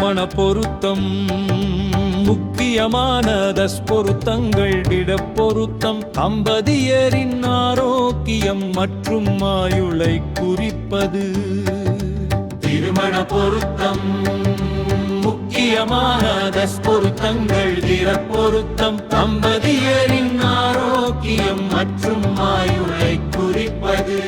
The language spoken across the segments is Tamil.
திருமண பொருத்தம் முக்கியமான தஸ்பொருத்தங்கள் இடப்பொருத்தம் தம்பதியரின் ஆரோக்கியம் மற்றும் ஆயுளை குறிப்பது. திருமண பொருத்தம் முக்கியமான தஸ்பொருத்தங்கள் இடப்பொருத்தம் தம்பதியரின் ஆரோக்கியம் மற்றும் ஆயுளை குறிப்பது.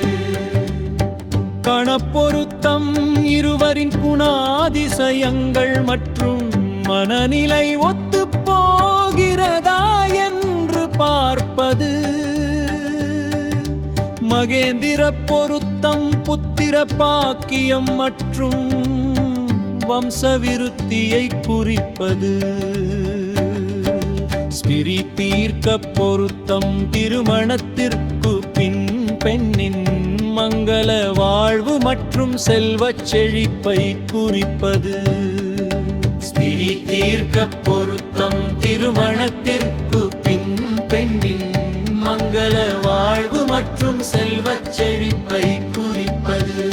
கணப்பொருத்தம் இருவரின் குணாதிசயங்கள் மற்றும் மனநிலை ஒத்து போகிறதா என்று பார்ப்பது. மகேந்திர பொருத்தம் புத்திர பாக்கியம் மற்றும் வம்சவிருத்தியை குறிப்பது. ஸ்பிரி தீர்க்க பொருத்தம் திருமணத்திற்கு பின் பெண்ணின் மங்கள வாழ்வு மற்றும் செல்வச் செழிப்பை குறிப்பது. ஸ்பிரி தீர்க்க பொருத்தம் திருமணத்திற்கு பின் பெண்ணின் மங்கள வாழ்வு மற்றும் செல்வச் செழிப்பை குறிப்பது.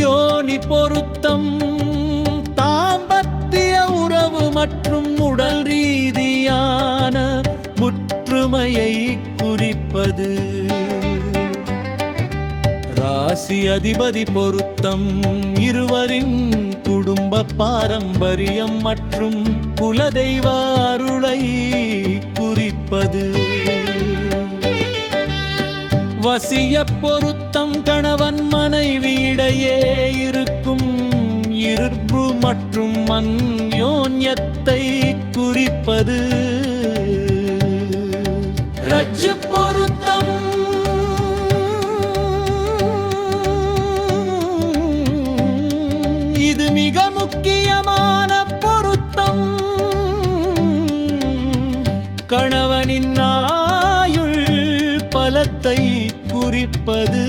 யோனி பொருத்தம் தாம்பத்திய உறவு மற்றும் உடல் ரீதியான முற்றுமையை குறிப்பது. ராசி அதிபதி பொருத்தம் இருவரின் குடும்ப பாரம்பரியம் மற்றும் குலதெய்வ அருளை குறிப்பது. வசிய பொருத்தம் கணவன் மனைவி இடையே இருக்கும் இருப்பு மற்றும் அந்யோன்யத்தை குறிப்பது. ரஜ்ஜு பொருத்தம் இது மிக முக்கியமான பொருத்தம். கணவனின் ஆயுள் பலத்தை குறிப்பது.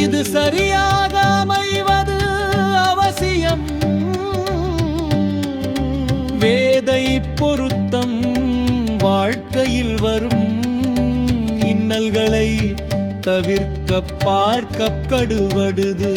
இது சரியாக அமைவது அவசியம். வேதை பொருத்தம் வாழ்க்கையில் வரும் இன்னல்களை தவிர்க்க பார்க்கப்படுவது.